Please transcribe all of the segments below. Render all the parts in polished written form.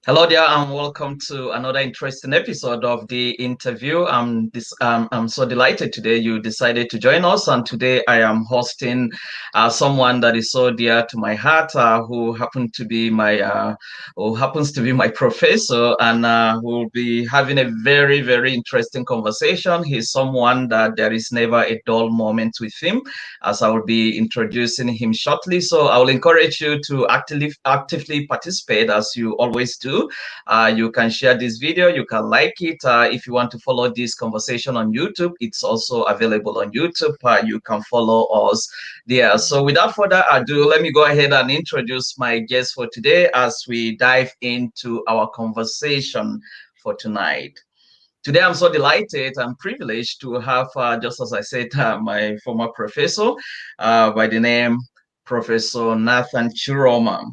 Hello there, and welcome to another interesting episode of the interview. I'm so delighted today you decided to join us, and today I am hosting someone that is so dear to my heart, who happens to be my professor, and we'll be having a very, very interesting conversation. He's someone that there is never a dull moment with him, as I will be introducing him shortly. So I will encourage you to actively participate as you always do. You can share this video, you can like it. If you want to follow this conversation on YouTube, it's also available on YouTube. You can follow us there. So without further ado, let me go ahead and introduce my guest for today as we dive into our conversation for tonight. Today, I'm so delighted and privileged to have, just as I said, my former professor by the name Professor Nathan Chiroma.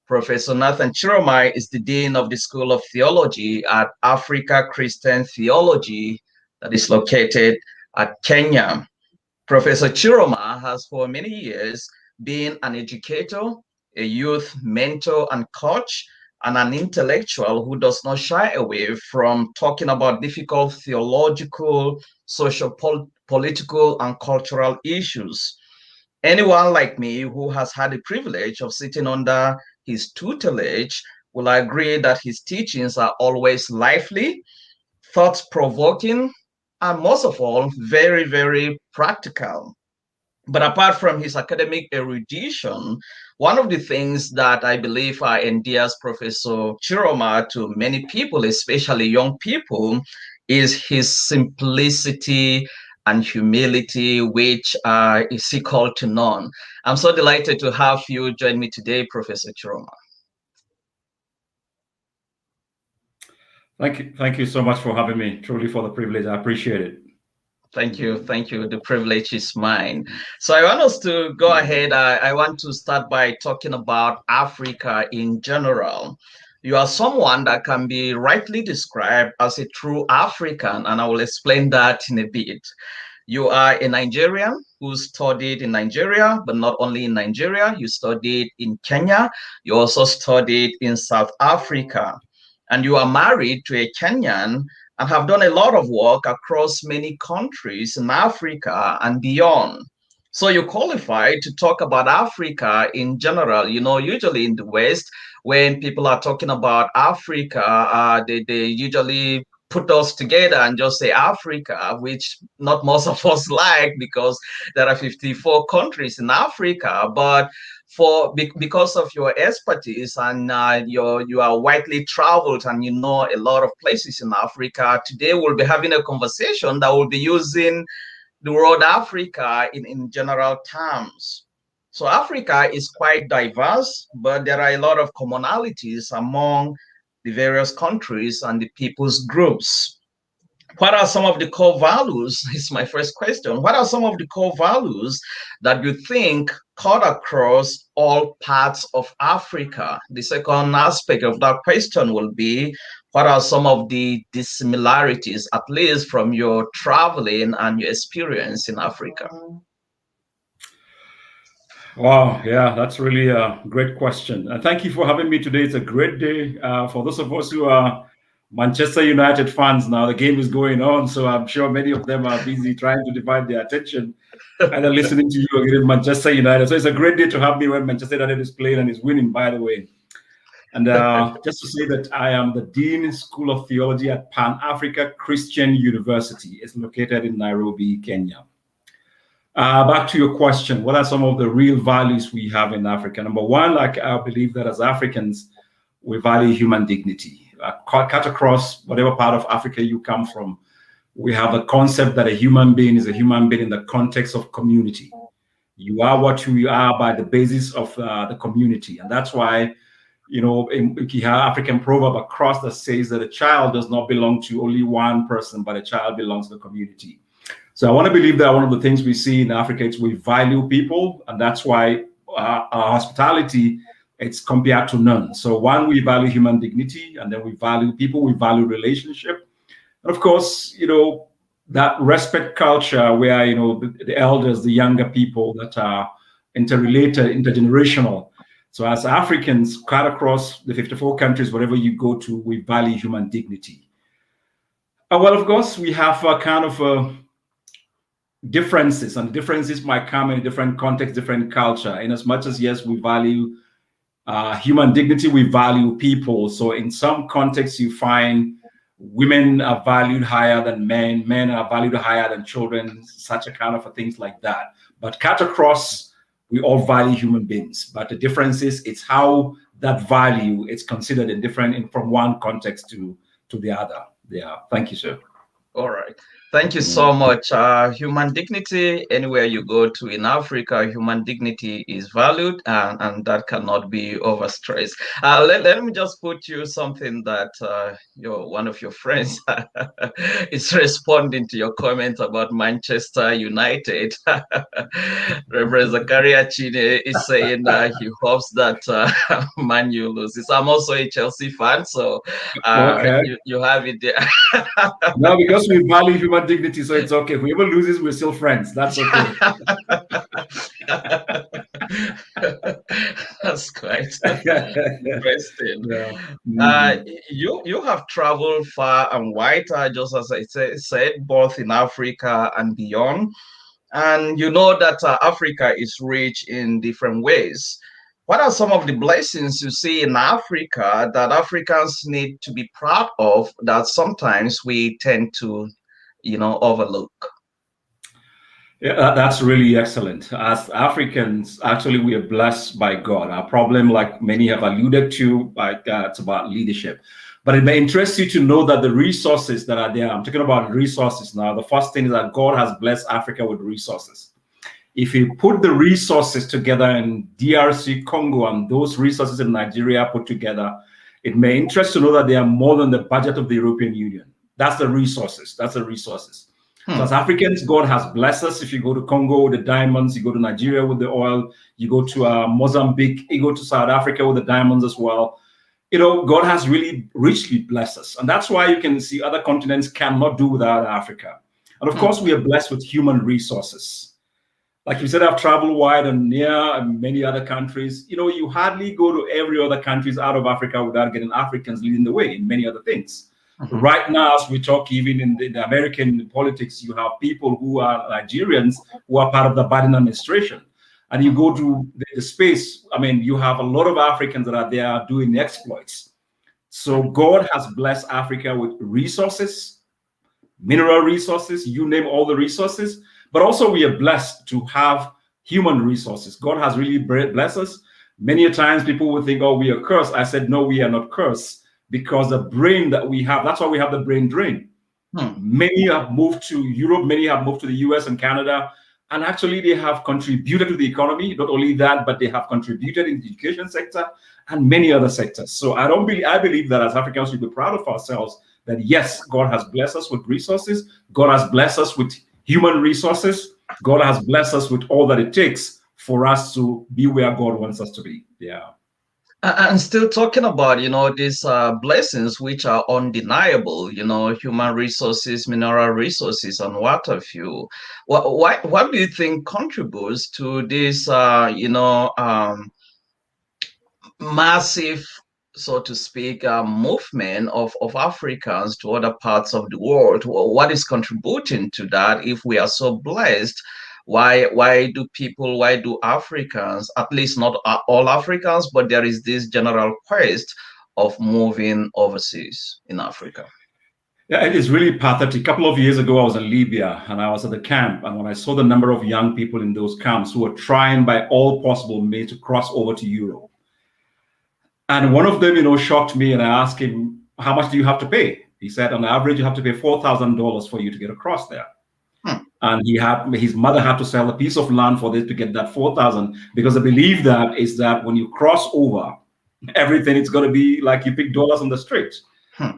Professor Nathan Chiroma is the Dean of the School of Theology at Africa Christian Theology that is located at Kenya. Professor Chiroma has for many years been an educator, a youth mentor and coach, and an intellectual who does not shy away from talking about difficult theological, social, political, and cultural issues. Anyone like me who has had the privilege of sitting under his tutelage will agree that his teachings are always lively, thought-provoking, and most of all, very, very practical. But apart from his academic erudition, one of the things that I believe endears Professor Chiroma to many people, especially young people, is his simplicity and humility, which is equal to none. I'm so delighted to have you join me today, Professor Chiroma. Thank you so much for having me. Truly for the privilege. I appreciate it. Thank you. Thank you. The privilege is mine. So I want us to go ahead. I want to start by talking about Africa in general. You are someone that can be rightly described as a true African, and I will explain that in a bit. You are a Nigerian who studied in Nigeria, but not only in Nigeria, you studied in Kenya, you also studied in South Africa, and you are married to a Kenyan and have done a lot of work across many countries in Africa and beyond. So you qualify to talk about Africa in general. You know, usually in the West, when people are talking about Africa, they usually put us together and just say Africa, which not most of us like because there are 54 countries in Africa. But because of your expertise and you are widely traveled and you know a lot of places in Africa, today we'll be having a conversation that will be using the word Africa in general terms. So Africa is quite diverse, but there are a lot of commonalities among the various countries and the people's groups. What are some of the core values? Is my first question. What are some of the core values that you think cut across all parts of Africa? The second aspect of that question will be, what are some of the dissimilarities, at least from your traveling and your experience in Africa? Wow, yeah, that's really a great question. And thank you for having me today. It's a great day. For those of us who are Manchester United fans now, the game is going on. So I'm sure many of them are busy trying to divide their attention, either listening to you or getting Manchester United. So it's a great day to have me when Manchester United is playing and is winning, by the way. And just to say that I am the Dean School of Theology at Pan-Africa Christian University. It's located in Nairobi, Kenya. Back to your question, what are some of the real values we have in Africa? Number one, I believe that as Africans, we value human dignity. Cut across whatever part of Africa you come from, we have a concept that a human being is a human being in the context of community. You are what you are by the basis of the community. And that's why, you know, you have African proverb across that says that a child does not belong to only one person, but a child belongs to the community. So I want to believe that one of the things we see in Africa is we value people, and that's why our hospitality, it's compared to none. So one, we value human dignity, and then we value people, we value relationship. And of course, you know, that respect culture where, you know, the elders, the younger people that are interrelated, intergenerational, So as Africans, cut across the 54 countries, wherever you go to, we value human dignity. Well, of course, we have kind of differences, and differences might come in different context, different culture. In as much as, yes, we value human dignity, we value people. So in some contexts, you find women are valued higher than men, men are valued higher than children, such a kind of things like that. But cut across, we all value human beings. But the difference is, it's how that value is considered in different, from one context to the other. Yeah, thank you, sir. All right. Thank you so much. Human dignity, anywhere you go to in Africa, human dignity is valued, and that cannot be overstressed. Let me just put you something that one of your friends is responding to your comment about Manchester United. Reverend Zakaria Chine is saying he hopes that Man U loses. I'm also a Chelsea fan, so Okay. you have it there. No, because we value human dignity, so it's okay. Whoever loses, we're still friends. That's okay. That's quite interesting. Yeah. You have traveled far and wide, just as I said, both in Africa and beyond. And you know that Africa is rich in different ways. What are some of the blessings you see in Africa that Africans need to be proud of that sometimes we tend to, overlook? Yeah, that's really excellent. As Africans, actually, we are blessed by God. Our problem, like many have alluded to, it's about leadership. But it may interest you to know that the resources that are there, I'm talking about resources now. The first thing is that God has blessed Africa with resources. If you put the resources together in DRC, Congo, and those resources in Nigeria put together, it may interest to know that they are more than the budget of the European Union. That's the resources. That's the resources. So as Africans, God has blessed us. If you go to Congo with the diamonds, you go to Nigeria with the oil, you go to Mozambique, you go to South Africa with the diamonds as well. God has really richly blessed us. And that's why you can see other continents cannot do without Africa. And of course, we are blessed with human resources. Like you said, I've traveled wide and near and many other countries. You hardly go to every other countries out of Africa without getting Africans leading the way in many other things. Right now, as we talk, even in the American politics, you have people who are Nigerians who are part of the Biden administration. And you go to the space, you have a lot of Africans that are there doing exploits. So God has blessed Africa with resources, mineral resources, you name all the resources. But also we are blessed to have human resources. God has really blessed us. Many a times people will think, oh, we are cursed. I said, no, we are not cursed. Because the brain that we have, that's why we have the brain drain. Many have moved to Europe, many have moved to the US and Canada, and actually they have contributed to the economy. Not only that, but they have contributed in the education sector and many other sectors. So I believe that as Africans, we should be proud of ourselves that yes, God has blessed us with resources. God has blessed us with human resources. God has blessed us with all that it takes for us to be where God wants us to be. Yeah. And still talking about, these blessings which are undeniable, human resources, mineral resources, and water fuel. What do you think contributes to this, massive, so to speak, movement of Africans to other parts of the world? What is contributing to that if we are so blessed? Why do Africans, at least not all Africans, but there is this general quest of moving overseas in Africa? Yeah, it is really pathetic. A couple of years ago, I was in Libya and I was at the camp. And when I saw the number of young people in those camps who were trying by all possible means to cross over to Europe. And one of them, shocked me, and I asked him, how much do you have to pay? He said, on average, you have to pay $4,000 for you to get across there. And his mother had to sell a piece of land for this to get that 4,000, because I believe that when you cross over, everything it's going to be like you pick dollars on the street.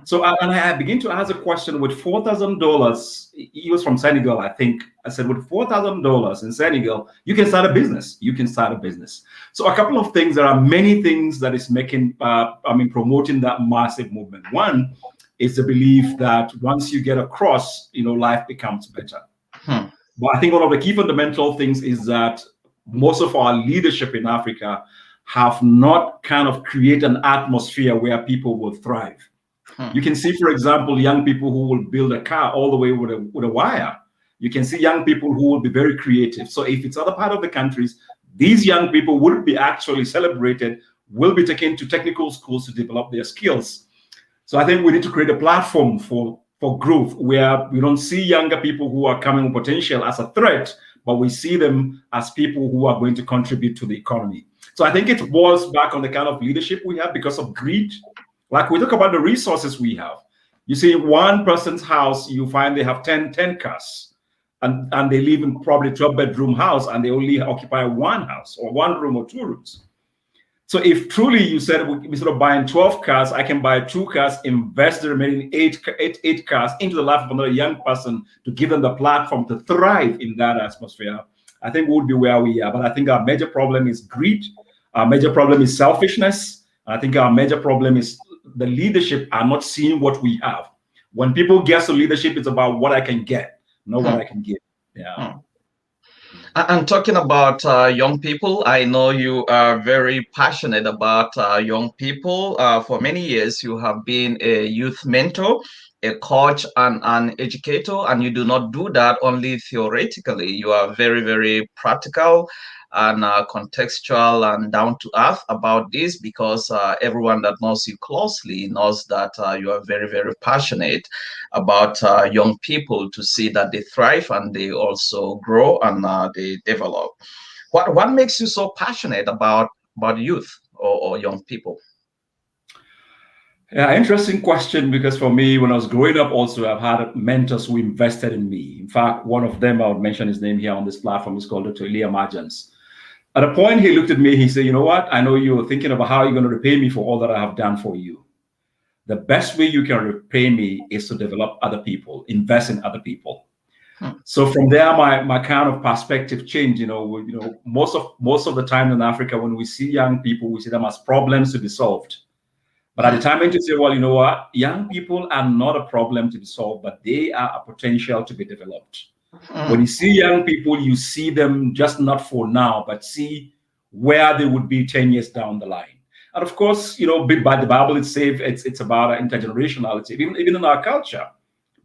So I begin to ask a question with $4,000. He was from Senegal, I think. I said, with $4,000 in Senegal, you can start a business. You can start a business. So a couple of things. There are many things that is making, promoting that massive movement. One is the belief that once you get across, life becomes better. But I think one of the key fundamental things is that most of our leadership in Africa have not kind of created an atmosphere where people will thrive. You can see, for example, young people who will build a car all the way with a wire. You can see young people who will be very creative. So if it's other part of the countries, these young people will be actually celebrated, will be taken to technical schools to develop their skills. So I think we need to create a platform for growth where we don't see younger people who are coming with potential as a threat, but we see them as people who are going to contribute to the economy. So I think it boils back on the kind of leadership we have because of greed. Like we talk about the resources we have. You see, one person's house, you find they have 10 cars, and they live in probably 12-bedroom house, and they only occupy one house or one room or two rooms. So if truly you said, instead of buying 12 cars, I can buy 2 cars, invest the remaining eight cars into the life of another young person to give them the platform to thrive in that atmosphere, I think we would be where we are. But I think our major problem is greed. Our major problem is selfishness. I think our major problem is the leadership are not seeing what we have. When people get to leadership, it's about what I can get, not what I can give. Yeah. And talking about young people, I know you are very passionate about young people. For many years, you have been a youth mentor, a coach, and an educator, and you do not do that only theoretically. You are very, very practical and contextual and down to earth about this, because everyone that knows you closely knows that you are very, very passionate about young people to see that they thrive and they also grow and they develop. What makes you so passionate about youth or young people? Yeah, interesting question, because for me, when I was growing up, also, I've had mentors who invested in me. In fact, one of them, I would mention his name here on this platform, is called Dr. Elia Marjans. At a point, he looked at me, he said, you know what? I know you're thinking about how you're going to repay me for all that I have done for you. The best way you can repay me is to develop other people, invest in other people. So from there, my kind of perspective changed. Most of the time in Africa, when we see young people, we see them as problems to be solved. But at the time, to say, well, you know what? Young people are not a problem to be solved, but they are a potential to be developed. When you see young people, you see them just not for now, but see where they would be 10 years down the line. And of course, by the Bible, it's about intergenerationality. Even in our culture,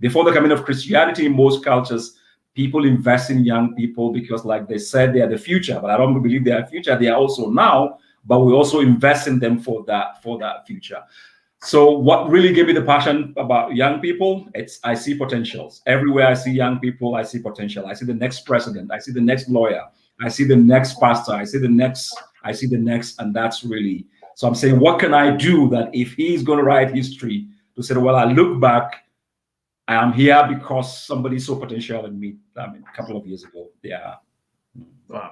before the coming of Christianity, in most cultures, people invest in young people because, like they said, they are the future. But I don't believe they are the future. They are also now, but we also invest in them for that future. So what really gave me the passion about young people, I see potentials. Everywhere I see young people, I see potential. I see the next president. I see the next lawyer. I see the next pastor. I see the next, and that's really. So I'm saying, what can I do that if he's going to write history to say, well, I look back, I am here because somebody saw potential in me, a couple of years ago. Yeah. Wow.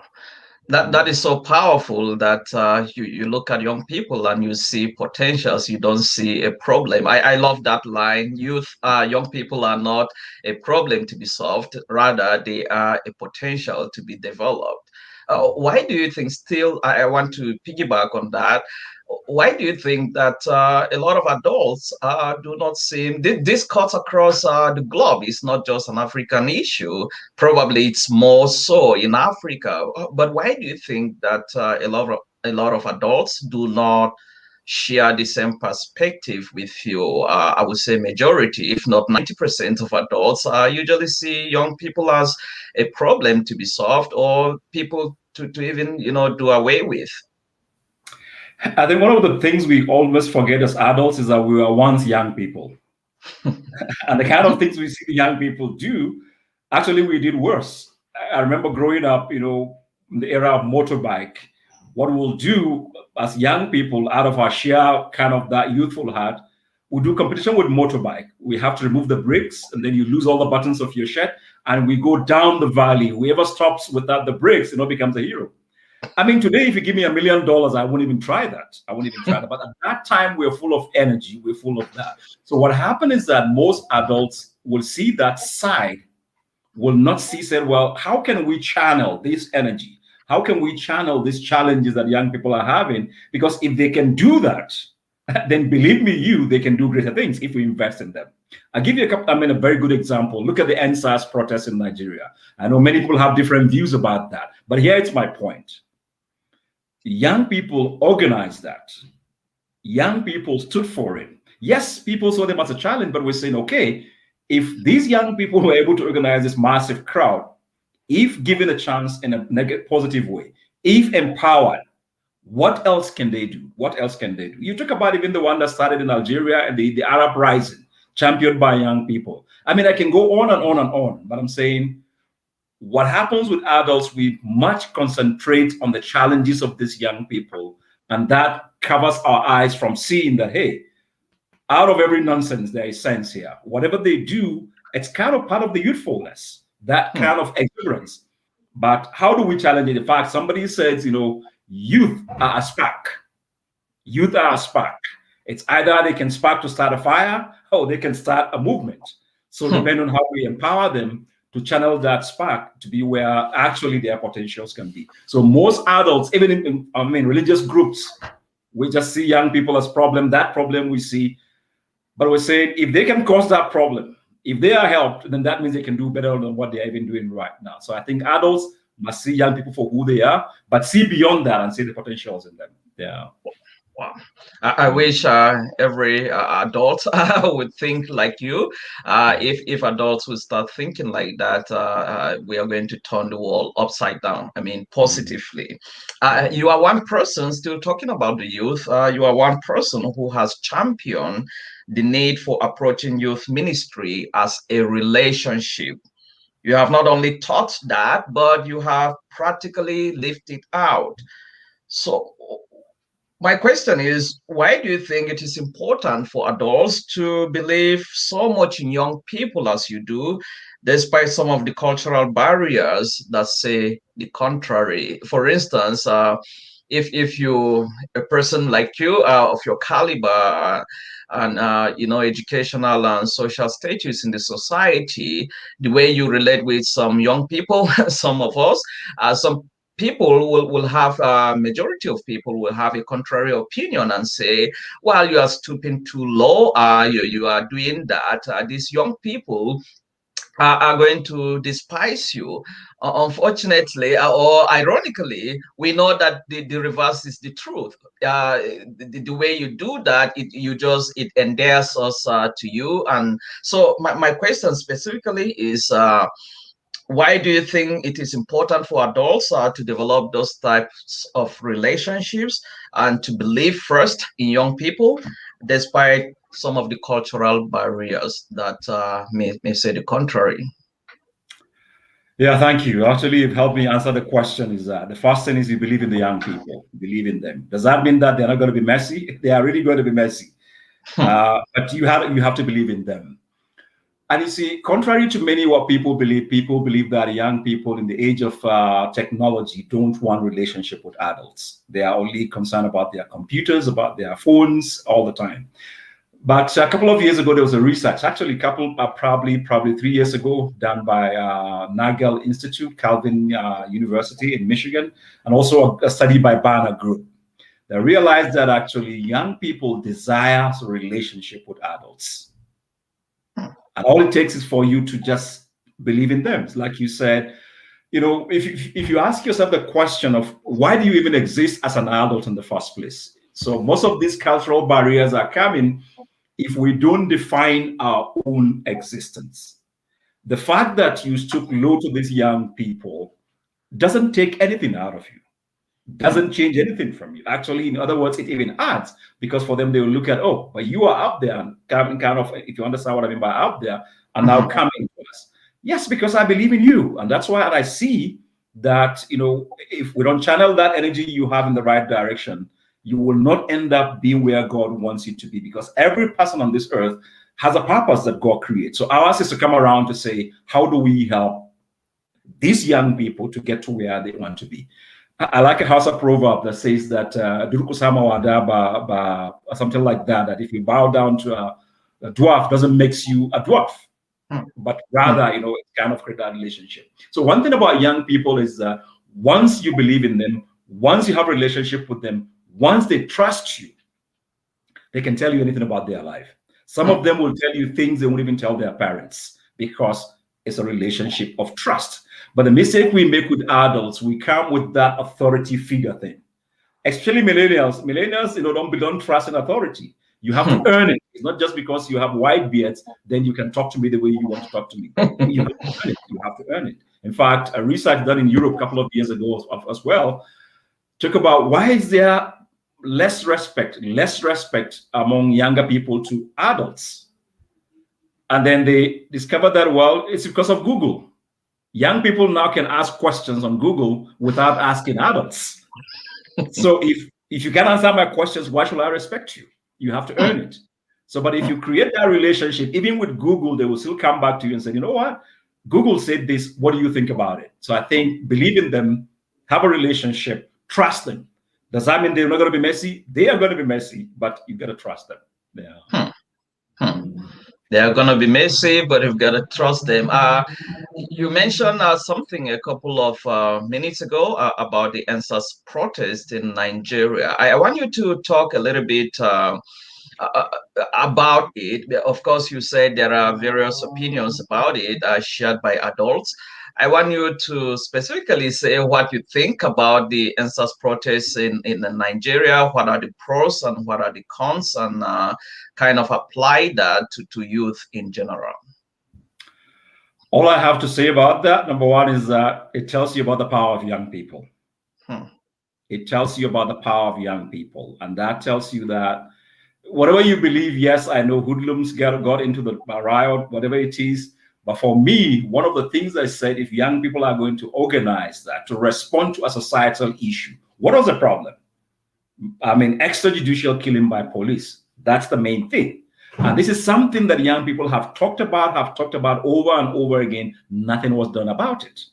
That is so powerful that you look at young people and you see potentials, you don't see a problem. I love that line. Young people are not a problem to be solved, rather they are a potential to be developed. Why do you think, still, I want to piggyback on that, why do you think that a lot of adults do not seem, this cuts across the globe? It's not just an African issue. Probably it's more so in Africa. But why do you think that a lot of adults do not share the same perspective with you? I would say majority, if not 90% of adults usually see young people as a problem to be solved, or people to even do away with. I think one of the things we always forget as adults is that we were once young people. And the kind of things we see young people do, actually, we did worse. I remember growing up, in the era of motorbike, what we'll do as young people, out of our sheer kind of that youthful heart, we do competition with motorbike. We have to remove the brakes, and then you lose all the buttons of your shirt, and we go down the valley. Whoever stops without the brakes, becomes a hero. Today, if you give me $1 million, I won't even try that. But at that time, we're full of energy. We're full of that. So what happened is that most adults will see that side, will not see, said, well, how can we channel this energy? How can we channel these challenges that young people are having? Because if they can do that, then believe me, they can do greater things if we invest in them. I'll give you a very good example. Look at the NSAS protests in Nigeria. I know many people have different views about that, but here it's my point. Young people organized that. Young people stood for it. Yes, people saw them as a challenge, but we're saying, okay, if these young people were able to organize this massive crowd, if given a chance in a negative, positive way, if empowered, what else can they do? What else can they do? You talk about even the one that started in Algeria and the Arab Rising, championed by young people. I mean, I can go on and on and on, but I'm saying what happens with adults, we much concentrate on the challenges of these young people, and that covers our eyes from seeing that, hey, out of every nonsense, there is sense here. Whatever they do, it's kind of part of the youthfulness, that kind of exuberance. But how do we challenge it? In fact, somebody says, youth are a spark. Youth are a spark. It's either they can spark to start a fire or they can start a movement. So depending on how we empower them to channel that spark to be where actually their potentials can be. So most adults, even in religious groups, we just see young people as problem. That problem we see. But we're saying if they can cause that problem, if they are helped, then that means they can do better than what they're even doing right now. So I think adults must see young people for who they are, but see beyond that and see the potentials in them. Yeah. Wow. I wish every adult would think like you. If adults would start thinking like that, we are going to turn the world upside down. I mean, positively. You are one person, still talking about the youth, you are one person who has championed the need for approaching youth ministry as a relationship. You have not only taught that, but you have practically lived it out. So my question is, why do you think it is important for adults to believe so much in young people as you do, despite some of the cultural barriers that say the contrary? For instance, if you a person like you of your caliber and educational and social status in the society, the way you relate with some young people, some of us, some people will have majority of people will have a contrary opinion and say, well, you are stooping too low, you are doing that, these young people are going to despise you. Unfortunately, or ironically, we know that the reverse is the truth. The way you do that, it endears us to you. And so my question specifically is, why do you think it is important for adults to develop those types of relationships and to believe first in young people, despite some of the cultural barriers that may say the contrary? Yeah, thank you. Actually, you've helped me answer the question. Is that the first thing is you believe in the young people, believe in them. Does that mean that they're not going to be messy? They are really going to be messy, but you have to believe in them. And you see, contrary to many what people believe that young people in the age of technology don't want relationship with adults. They are only concerned about their computers, about their phones all the time. But a couple of years ago, there was a research, actually, probably 3 years ago, done by Nagel Institute, Calvin University in Michigan, and also a study by Barna Group. They realized that actually young people desire a relationship with adults. And all it takes is for you to just believe in them. It's like you said, if you ask yourself the question of why do you even exist as an adult in the first place? So most of these cultural barriers are coming if we don't define our own existence. The fact that you stoop low to these young people doesn't take anything out of you, doesn't change anything from you. Actually, in other words, it even adds, because for them, they will look at, oh, but you are up there and kind of, if you understand what I mean by up there, and now coming to us. Yes, because I believe in you. And that's why I see that, if we don't channel that energy you have in the right direction, you will not end up being where God wants you to be, because every person on this earth has a purpose that God creates. So ours is to come around to say, how do we help these young people to get to where they want to be? I like a Hausa proverb that says that something like that if you bow down to a dwarf doesn't make you a dwarf, but rather, it kind of create that relationship. So one thing about young people is that once you believe in them, once you have a relationship with them, once they trust you, they can tell you anything about their life. Some of them will tell you things they won't even tell their parents, because it's a relationship of trust. But the mistake we make with adults, we come with that authority figure thing. especially millennials. Millennials, don't trust in authority. You have to earn it. It's not just because you have white beards, then you can talk to me the way you want to talk to me. You have to earn it. You have to earn it. In fact, a research done in Europe a couple of years ago as well talk about why is there less respect among younger people to adults. And then they discovered that, well, it's because of Google. Young people now can ask questions on Google without asking adults. So if you can't answer my questions, why should I respect you? You have to earn it. So, but if you create that relationship, even with Google, they will still come back to you and say, you know what? Google said this. What do you think about it? So I think believe in them, have a relationship, trust them. Does that mean they're not going to be messy? They are going to be messy, but you've got to trust them. Yeah. They are going to be messy, but you've got to trust them. You mentioned something a couple of minutes ago about the NSAS protest in Nigeria. I want you to talk a little bit about it. Of course, you said there are various opinions about it shared by adults. I want you to specifically say what you think about the NSAS protests in Nigeria. What are the pros and what are the cons, and kind of apply that to youth in general. All I have to say about that, number one, is that it tells you about the power of young people. It tells you about the power of young people. And that tells you that whatever you believe, yes, I know hoodlums got into the riot, whatever it is. But for me, one of the things I said, if young people are going to organize that, to respond to a societal issue, what was the problem? I mean, extrajudicial killing by police. That's the main thing. And this is something that young people have talked about over and over again. Nothing was done about it.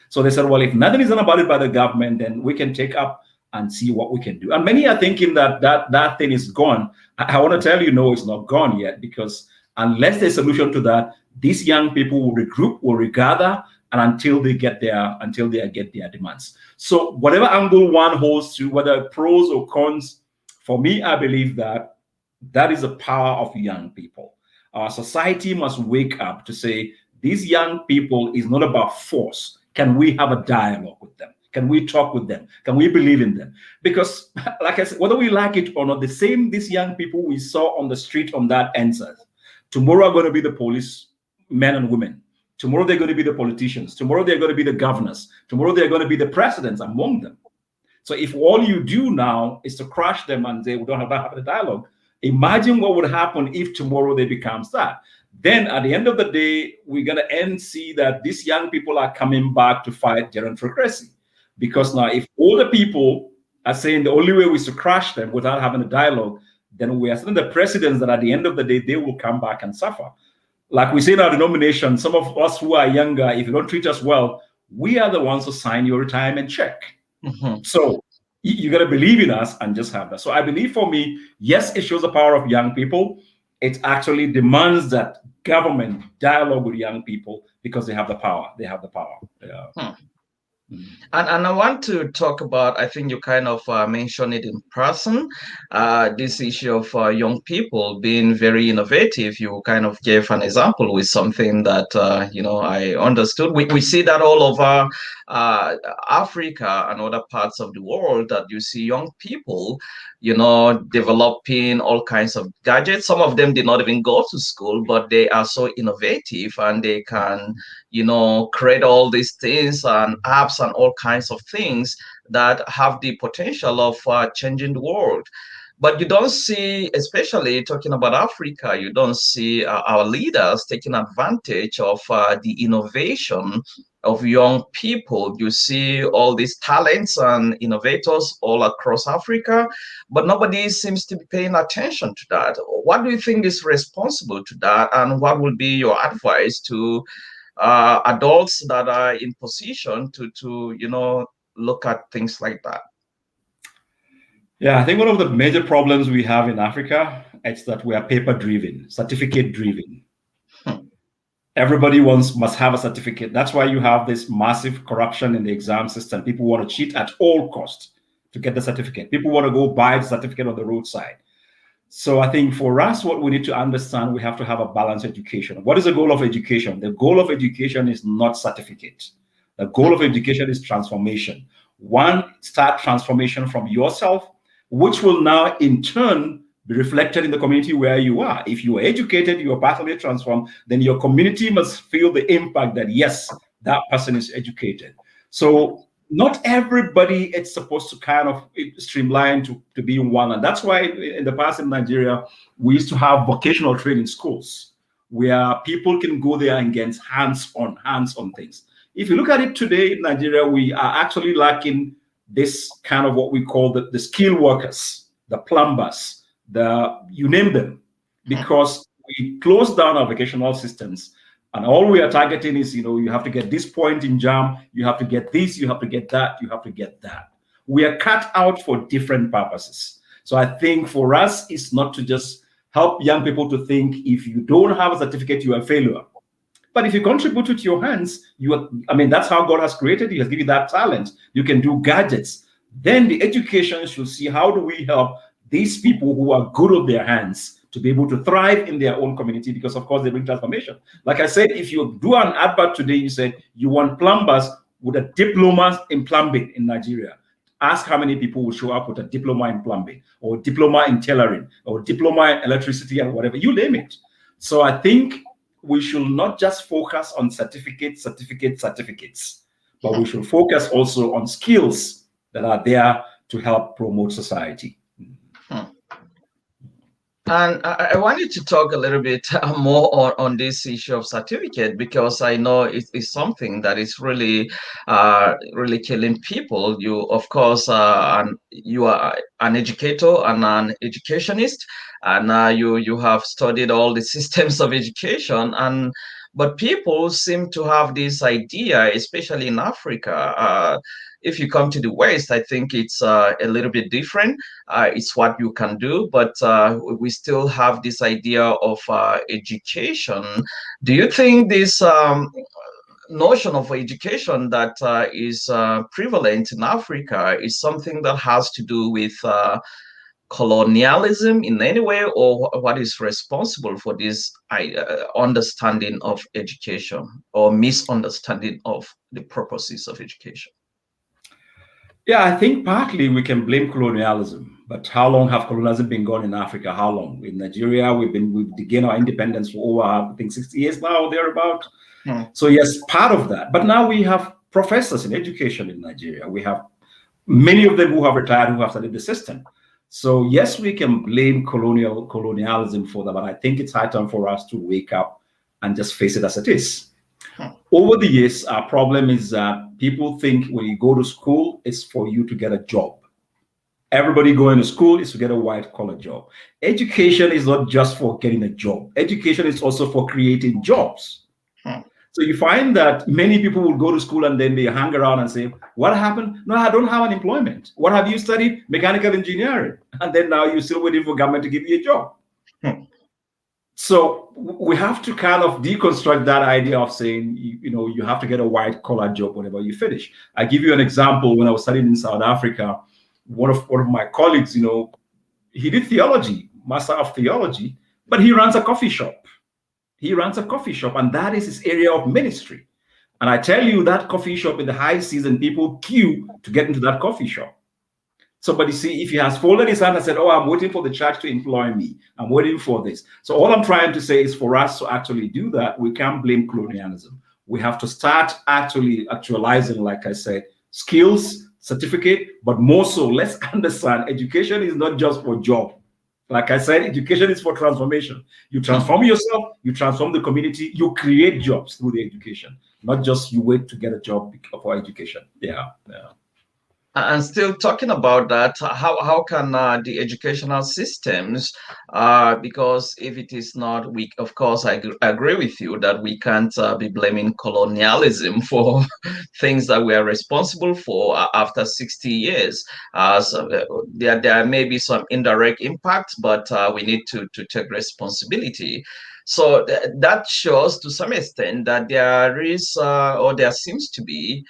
So they said, well, if nothing is done about it by the government, then we can take up and see what we can do. And many are thinking that thing is gone. I want to tell you, no, it's not gone yet, because unless there's a solution to that, these young people will regroup, will regather, and until they get their demands. So whatever angle one holds to, whether pros or cons, for me, I believe that is the power of young people. Our society must wake up to say, these young people is not about force. Can we have a dialogue with them? Can we talk with them? Can we believe in them? Because, like I said, whether we like it or not, these young people we saw on the street on that answers. Tomorrow are going to be the police men and women. Tomorrow they're going to be the politicians. Tomorrow they're going to be the governors. Tomorrow they're going to be the presidents among them. So if all you do now is to crush them and they don't have a dialogue, imagine what would happen if tomorrow they become that. Then at the end of the day, we're going to see that these young people are coming back to fight gerontocracy. Because now if older people are saying the only way is to crush them without having a dialogue, then we are setting the precedents that at the end of the day, they will come back and suffer. Like we say in our denomination, some of us who are younger, if you don't treat us well, we are the ones who sign your retirement check. So you got to believe in us and just have that. So I believe for me, yes, it shows the power of young people. It actually demands that government dialogue with young people because they have the power. They have the power. Yeah. And I want to talk about, I think you kind of mentioned it in person, this issue of young people being very innovative. You kind of gave an example with something that, I understood. We see that all over Africa and other parts of the world, that you see young people, developing all kinds of gadgets. Some of them did not even go to school, but they are so innovative and they can, create all these things and apps and all kinds of things that have the potential of changing the world. But you don't see, especially talking about Africa, you don't see our leaders taking advantage of the innovation of young people. You see all these talents and innovators all across Africa, but nobody seems to be paying attention to that. What do you think is responsible to that? And what would be your advice to adults that are in position to look at things like that? Yeah, I think one of the major problems we have in Africa is that we are paper-driven, certificate-driven. Everybody must have a certificate. That's why you have this massive corruption in the exam system. People want to cheat at all costs to get the certificate. People want to go buy the certificate on the roadside. So I think for us, what we need to understand, we have to have a balanced education. What is the goal of education? The goal of education is not certificate. The goal of education is transformation. One, start transformation from yourself, which will now in turn be reflected in the community where you are. If you are educated, you are personally transformed, then your community must feel the impact that, yes, that person is educated. So not everybody it's supposed to kind of streamline to be in one. And that's why in the past in Nigeria, we used to have vocational training schools where people can go there and get hands-on things. If you look at it today in Nigeria, we are actually lacking this kind of what we call the skilled workers, the plumbers, you name them, because we closed down our vocational systems. And all we are targeting is, you have to get this point in JAM, you have to get this, you have to get that, you have to get that. We are cut out for different purposes. So I think for us, it's not to just help young people to think if you don't have a certificate, you are a failure. But if you contribute with your hands, that's how God has created you, has given you that talent. You can do gadgets. Then the education should see how do we help these people who are good with their hands to be able to thrive in their own community, because of course they bring transformation. Like I said, if you do an advert today, you said you want plumbers with a diploma in plumbing in Nigeria. Ask how many people will show up with a diploma in plumbing or diploma in tailoring or diploma in electricity and whatever, you name it. So I think we should not just focus on certificates, but we should focus also on skills that are there to help promote society. And I wanted to talk a little bit more on this issue of certificate, because I know it's something that is really killing people. You, of course, you are an educator and an educationist, and you have studied all the systems of education, but people seem to have this idea, especially in Africa. If you come to the West, I think it's a little bit different. It's what you can do, but we still have this idea of education. Do you think this notion of education that is prevalent in Africa is something that has to do with colonialism in any way, or what is responsible for this understanding of education or misunderstanding of the purposes of education? Yeah, I think partly we can blame colonialism, but how long have colonialism been gone in Africa? How long? In Nigeria, we've gained our independence for over, I think, 60 years now, thereabout. So yes, part of that. But now we have professors in education in Nigeria. We have many of them who have retired, who have studied the system. So yes, we can blame colonialism for that, but I think it's high time for us to wake up and just face it as it is. Over the years, our problem is that people think when you go to school, it's for you to get a job. Everybody going to school is to get a white-collar job. Education is not just for getting a job. Education is also for creating jobs. So you find that many people will go to school and then they hang around and say, what happened? No, I don't have an employment. What have you studied? Mechanical engineering. And then now you're still waiting for government to give you a job. So we have to kind of deconstruct that idea of saying, you have to get a white collar job whenever you finish. I give you an example. When I was studying in South Africa, one of my colleagues, he did theology, master of theology, but he runs a coffee shop. And that is his area of ministry. And I tell you, that coffee shop in the high season, people queue to get into that coffee shop. So, but you see, if he has folded his hand and said, I'm waiting for the church to employ me, I'm waiting for this. So all I'm trying to say is for us to actually do that, we can't blame colonialism. We have to start actually actualizing, like I said, skills, certificate, but more so, let's understand education is not just for job. Like I said, education is for transformation. You transform yourself, you transform the community, you create jobs through the education, not just you wait to get a job for education. Yeah. And still talking about that, how can the educational systems, because if it is not, of course, I agree with you that we can't be blaming colonialism for things that we are responsible for after 60 years. So there may be some indirect impacts, but we need to take responsibility. So that shows to some extent that there is, or there seems to be,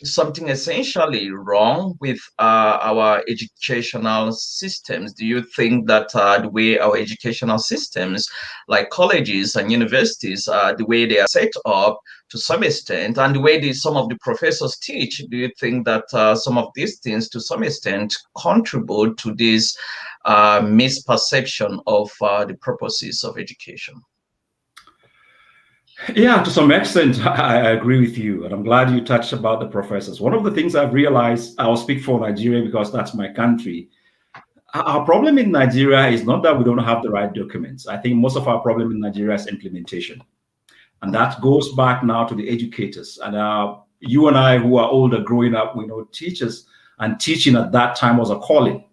something essentially wrong with our educational systems? Do you think that the way our educational systems, like colleges and universities, the way they are set up to some extent, and the way some of the professors teach, do you think that some of these things to some extent contribute to this misperception of the purposes of education? Yeah, to some extent, I agree with you. And I'm glad you touched about the professors. One of the things I've realized, I'll speak for Nigeria because that's my country. Our problem in Nigeria is not that we don't have the right documents. I think most of our problem in Nigeria is implementation. And that goes back now to the educators. And you and I, who are older, growing up, we know teachers, and teaching at that time was a calling.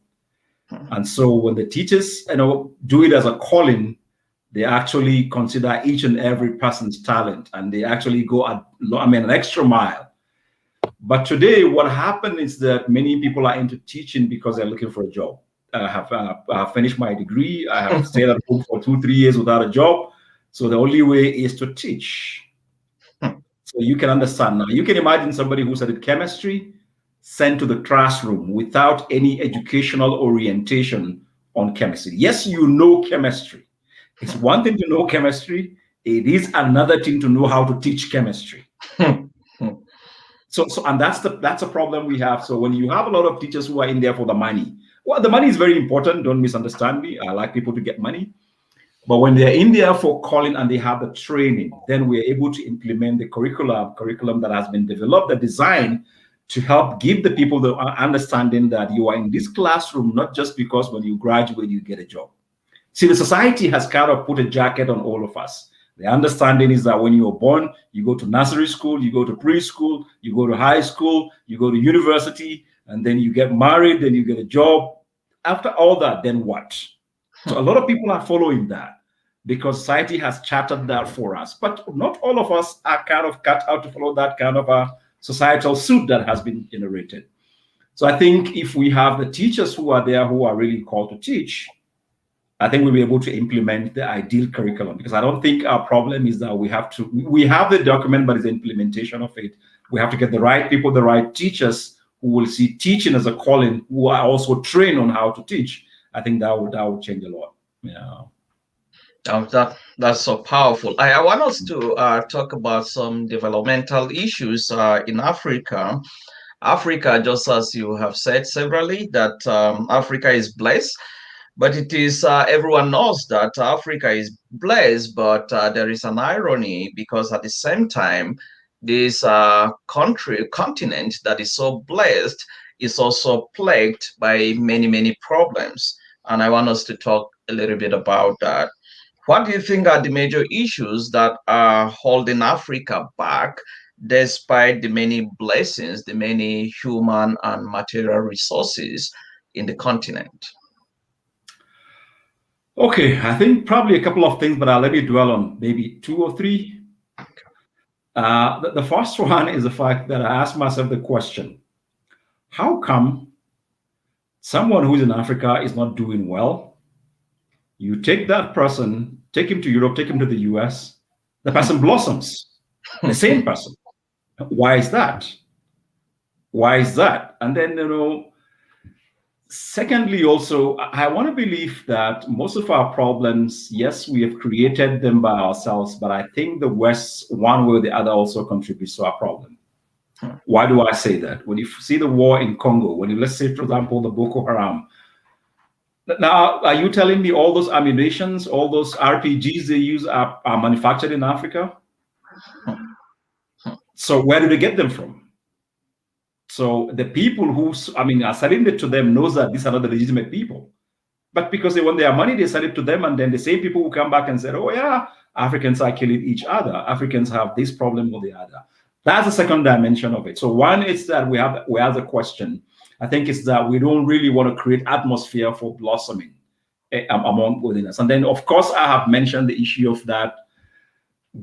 And so when the teachers, do it as a calling, they actually consider each and every person's talent, and they actually go an extra mile. But today, what happened is that many people are into teaching because they're looking for a job. I have finished my degree. I have stayed at home for 2-3 years without a job. So the only way is to teach. So you can understand now. You can imagine somebody who studied chemistry sent to the classroom without any educational orientation on chemistry. Yes, you know chemistry. It's one thing to know chemistry. It is another thing to know how to teach chemistry. And that's a problem we have. So when you have a lot of teachers who are in there for the money, well, the money is very important. Don't misunderstand me. I like people to get money. But when they're in there for calling and they have the training, then we're able to implement the curriculum that has been developed, the design, to help give the people the understanding that you are in this classroom, not just because when you graduate, you get a job. See, the society has kind of put a jacket on all of us. The understanding is that when you're born, you go to nursery school, you go to preschool, you go to high school, you go to university, and then you get married, then you get a job. After all that, then what? So a lot of people are following that because society has charted that for us. But not all of us are kind of cut out to follow that kind of a societal suit that has been generated. So I think if we have the teachers who are there who are really called to teach, I think we'll be able to implement the ideal curriculum, because I don't think our problem is that we have the document, but it's the implementation of it. We have to get the right people, the right teachers who will see teaching as a calling, who are also trained on how to teach. I think that would change a lot. Yeah. That's so powerful. I want us to talk about some developmental issues in Africa. Africa, just as you have said severally, that Africa is blessed. But it is, everyone knows that Africa is blessed, but there is an irony, because at the same time, this continent that is so blessed is also plagued by many, many problems. And I want us to talk a little bit about that. What do you think are the major issues that are holding Africa back, despite the many blessings, the many human and material resources in the continent? Okay, I think probably a couple of things, but I'll let me dwell on maybe 2 or 3. The first one is the fact that I asked myself the question, how come someone who's in Africa is not doing well? You take that person, take him to Europe, take him to the US, the person blossoms, the same person. Why is that? Why is that? And then, secondly, also, I want to believe that most of our problems, yes, we have created them by ourselves, but I think the West, one way or the other, also contributes to our problem. Why do I say that? When you see the war in Congo, let's say, for example, the Boko Haram. Now, are you telling me all those ammunitions, all those RPGs they use are manufactured in Africa? So where do they get them from? So the people who, are selling it to them knows that these are not the legitimate people. But because they want their money, they sell it to them. And then the same people who come back and say, oh, yeah, Africans are killing each other. Africans have this problem or the other. That's the second dimension of it. So one is that we have a question. I think it's that we don't really want to create atmosphere for blossoming among within us. And then, of course, I have mentioned the issue of that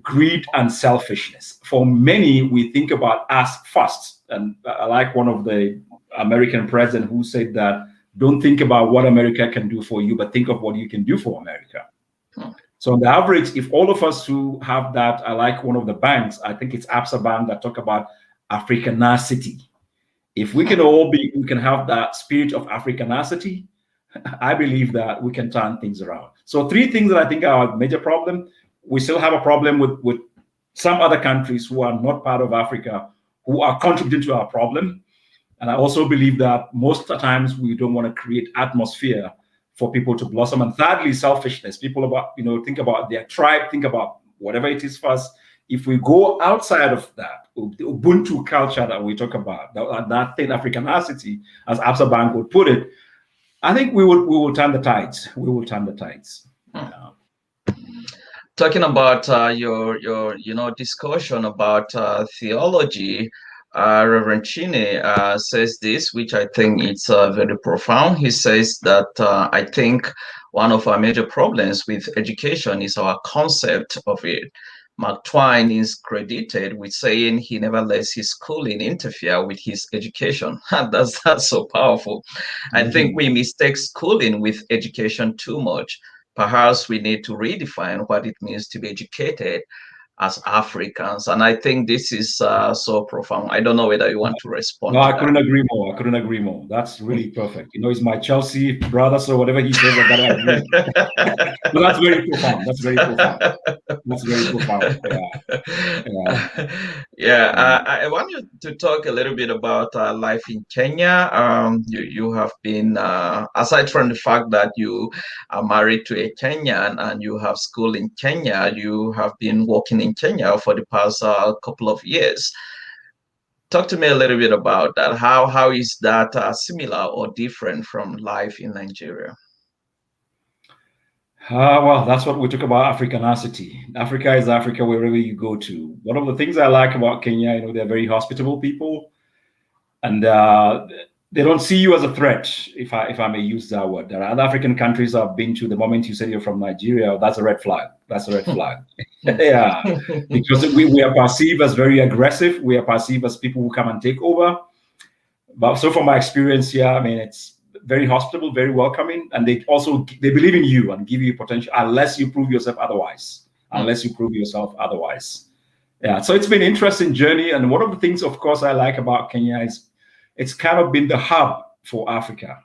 greed and selfishness. For many, we think about us first. And I like one of the American presidents who said that, don't think about what America can do for you, but think of what you can do for America. So on the average, if all of us who have that, I like one of the banks, I think it's Absa Bank, that talk about Africanacity. If we can all we can have that spirit of Africanacity, I believe that we can turn things around. So 3 things that I think are a major problem. We still have a problem with some other countries who are not part of Africa, who are contributing to our problem. And I also believe that most of the times we don't want to create atmosphere for people to blossom. And thirdly, selfishness. People think about their tribe, think about whatever it is first. If we go outside of that, the Ubuntu culture that we talk about, that thing, Africanacity, as Absa Bank would put it, I think we will turn the tides. We will turn the tides. Talking about your discussion about theology, Reverend Chine says this, which I think it's very profound. He says that I think one of our major problems with education is our concept of it. Mark Twain is credited with saying he never lets his schooling interfere with his education. That's so powerful. I think we mistake schooling with education too much. Perhaps we need to redefine what it means to be educated as Africans. And I think this is so profound. I don't know whether you want to respond. No, I couldn't agree more. I couldn't agree more. That's really perfect. He's my Chelsea brother, so whatever he says, I gotta agree. But that's very profound. That's very profound. That's very profound. I want you to talk a little bit about life in Kenya. You have been, aside from the fact that you are married to a Kenyan and you have school in Kenya, you have been working in Kenya for the past couple of years. Talk to me a little bit about that. How is that similar or different from life in Nigeria? Well, that's what we talk about Africanacity. Africa is Africa wherever you go to. One of the things I like about Kenya, they're very hospitable people, and they don't see you as a threat, if I may use that word. There are other African countries I've been to. The moment you said you're from Nigeria, that's a red flag. That's a red flag. Yeah, because we are perceived as very aggressive. We are perceived as people who come and take over. But so from my experience here, it's very hospitable, very welcoming, and they believe in you and give you potential unless you prove yourself otherwise. Yeah, so it's been an interesting journey. And one of the things, of course, I like about Kenya is it's kind of been the hub for Africa.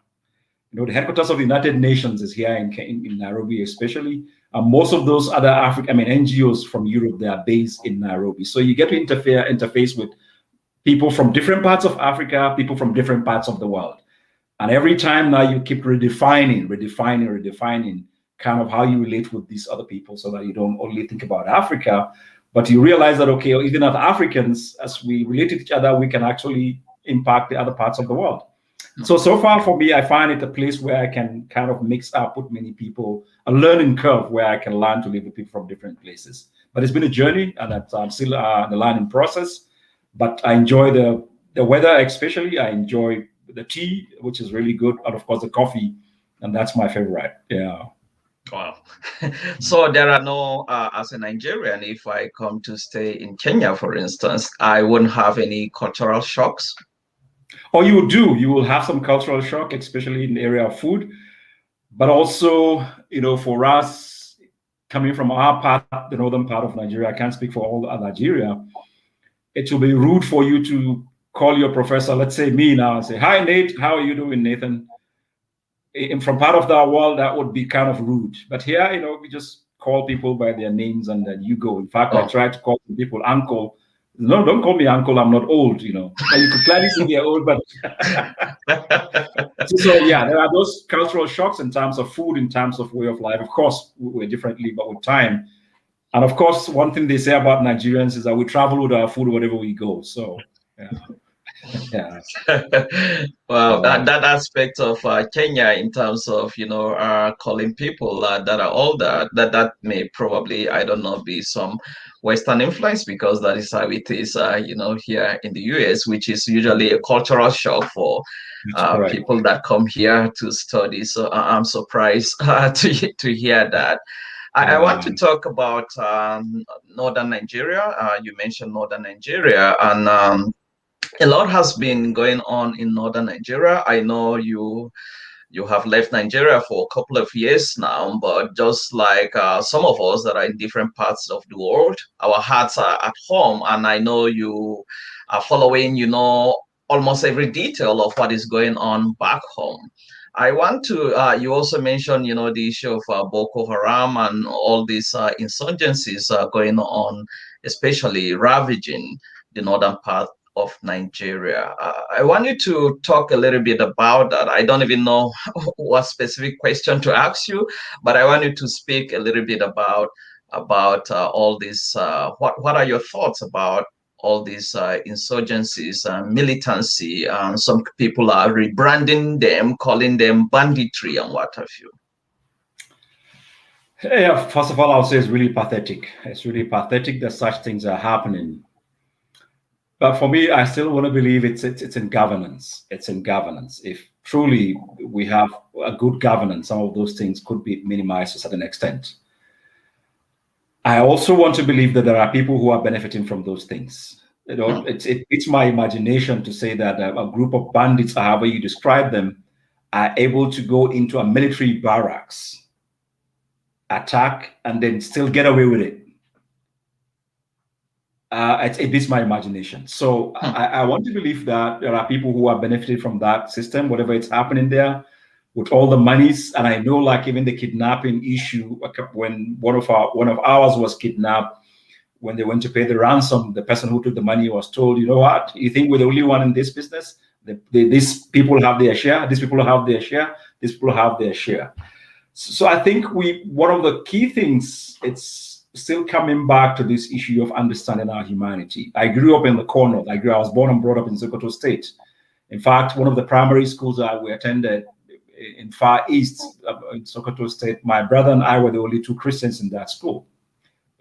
The headquarters of the United Nations is here in Nairobi, especially. And most of those other NGOs from Europe, they are based in Nairobi. So you get to interface with people from different parts of Africa, people from different parts of the world. And every time now you keep redefining kind of how you relate with these other people, so that you don't only think about Africa, but you realize that, okay, even as Africans, as we relate to each other, we can actually impact the other parts of the world. So far for me, I find it a place where I can kind of mix up with many people, a learning curve where I can learn to live with people from different places. But it's been a journey, and I'm still in the learning process. But I enjoy the weather, especially. I enjoy the tea, which is really good, and of course the coffee, and that's my favorite. Yeah. Wow. So there are no, as a Nigerian, if I come to stay in Kenya, for instance, I wouldn't have any cultural shocks. Oh, you will have some cultural shock, especially in the area of food, but also, for us coming from our part, the northern part of Nigeria, I can't speak for all of Nigeria, it will be rude for you to call your professor, let's say me now, and say, "Hi, Nate, how are you doing, Nathan?" And from part of that world, that would be kind of rude. But here, we just call people by their names and then you go. In fact, I try to call people uncle. No, don't call me uncle. I'm not old, But you could clearly see they're old, but so yeah, there are those cultural shocks in terms of food, in terms of way of life. Of course, we're differently, but with time. And of course, one thing they say about Nigerians is that we travel with our food wherever we go. So yeah. Yeah. Well, that aspect of Kenya in terms of calling people that are older, that may probably, I don't know, be some Western influence, because that is how it is here in the US, which is usually a cultural shock for people that come here to study. So I'm surprised to hear that. I want to talk about northern Nigeria. You mentioned northern Nigeria, and a lot has been going on in northern Nigeria. I know you have left Nigeria for a couple of years now, but just like some of us that are in different parts of the world, our hearts are at home. And I know you following, almost every detail of what is going on back home. I want to, you also mentioned, the issue of Boko Haram and all these insurgencies going on, especially ravaging the northern part of Nigeria. I want you to talk a little bit about that. I don't even know what specific question to ask you, but I want you to speak a little bit about all this. What are your thoughts about all these insurgencies and militancy? Some people are rebranding them, calling them banditry and what have you. Yeah, first of all, I'll say it's really pathetic. It's really pathetic that such things are happening. But for me, I still want to believe it's in governance. It's in governance. If truly we have a good governance, some of those things could be minimized to a certain extent. I also want to believe that there are people who are benefiting from those things. It's my imagination to say that a group of bandits, however you describe them, are able to go into a military barracks, attack, and then still get away with it. It beats my imagination. So I want to believe that there are people who are benefiting from that system, whatever it's happening there, with all the monies. And I know, like even the kidnapping issue, when one of ours was kidnapped, when they went to pay the ransom, the person who took the money was told, you know what, you think we're the only one in this business? These people have their share, these people have their share, these people have their share. So I think one of the key things, it's still coming back to this issue of understanding our humanity. I grew up in the corner. I was born and brought up in Sokoto State. In fact, one of the primary schools that we attended in Far East, in Sokoto State, my brother and I were the only two Christians in that school.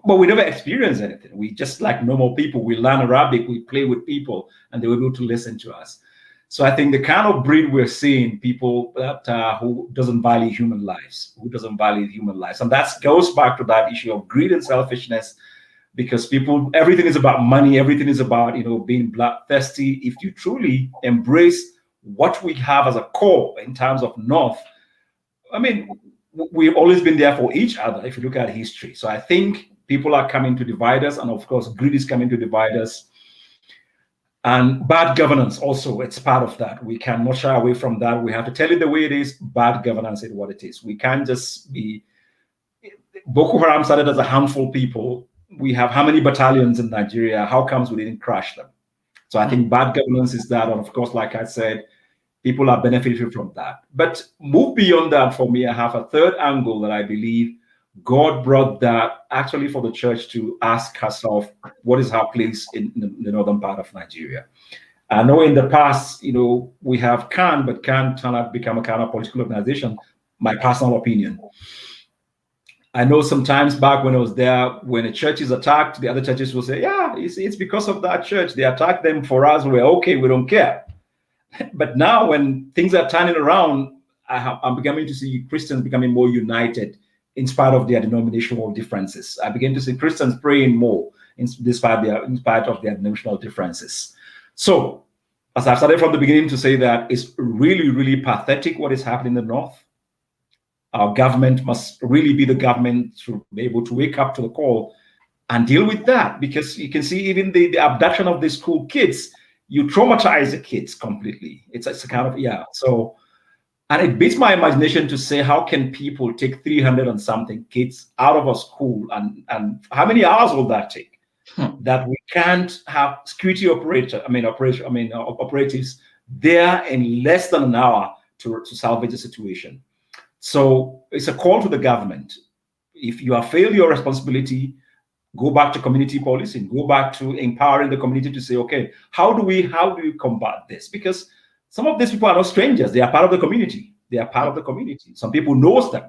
But we never experienced anything. We just like normal people. We learn Arabic, we play with people, and they were able to listen to us. So I think the kind of breed we're seeing, people that who doesn't value human lives, and that goes back to that issue of greed and selfishness, because everything is about money, everything is about being bloodthirsty. If you truly embrace what we have as a core in terms of North, I mean, we've always been there for each other. If you look at history, so I think people are coming to divide us, and of course, greed is coming to divide us. And bad governance also, it's part of that. We cannot shy away from that. We have to tell it the way it is. Bad governance is what it is. We can't just be... Boko Haram started as a handful of people. We have how many battalions in Nigeria? How comes we didn't crash them? So I think bad governance is that. And of course, like I said, people are benefiting from that. But move beyond that, for me, I have a third angle that I believe God brought that actually for the church to ask herself, what is her place in the northern part of Nigeria? I know in the past, we have CAN, but CAN cannot become a kind of political organization, my personal opinion. I know sometimes back when I was there, when a church is attacked, the other churches will say, yeah, it's because of that church. They attacked them. For us, we're okay, we don't care. But now when things are turning around, I'm beginning to see Christians becoming more united in spite of their denominational differences. I begin to see Christians praying more in spite of their denominational differences. So, as I've started from the beginning to say that it's really, really pathetic what is happening in the North. Our government must really be the government to be able to wake up to the call and deal with that, because you can see even the abduction of the school kids, you traumatize the kids completely. It's a kind of, so... And it beats my imagination to say, how can people take 300 and something kids out of a school, and how many hours will that take? That we can't have security operatives there in less than an hour to salvage the situation. So it's a call to the government. If you have failed your responsibility, go back to community policing, go back to empowering the community to say, okay, how do we combat this? Because some of these people are not strangers. They are part of the community. Some people knows them.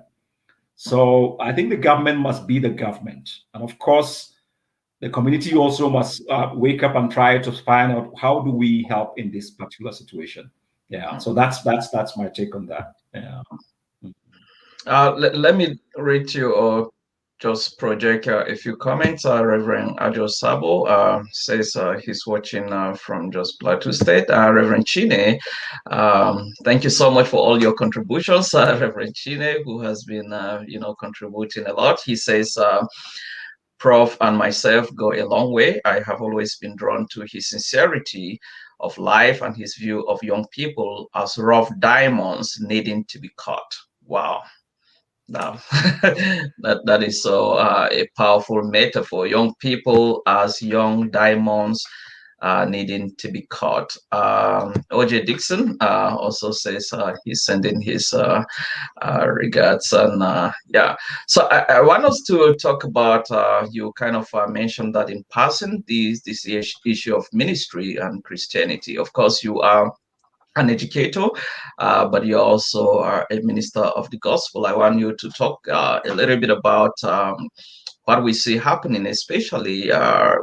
So I think the government must be the government. And of course, the community also must wake up and try to find out, how do we help in this particular situation? Yeah. So that's my take on that. Yeah. Let me read you or just project a few comments. Reverend Ajo Sabo says he's watching from just Plateau State. Reverend Chine, thank you so much for all your contributions. Reverend Chine, who has been, contributing a lot. He says, Prof and myself go a long way. I have always been drawn to his sincerity of life and his view of young people as rough diamonds needing to be cut. Wow. Now, that is so a powerful metaphor. Young people as young diamonds needing to be caught. OJ Dixon also says he's sending his regards, and yeah. So I want us to talk about. You kind of mentioned that in passing, this issue of ministry and Christianity. Of course, you are an educator, but you also are a minister of the gospel. I want you to talk a little bit about what we see happening, especially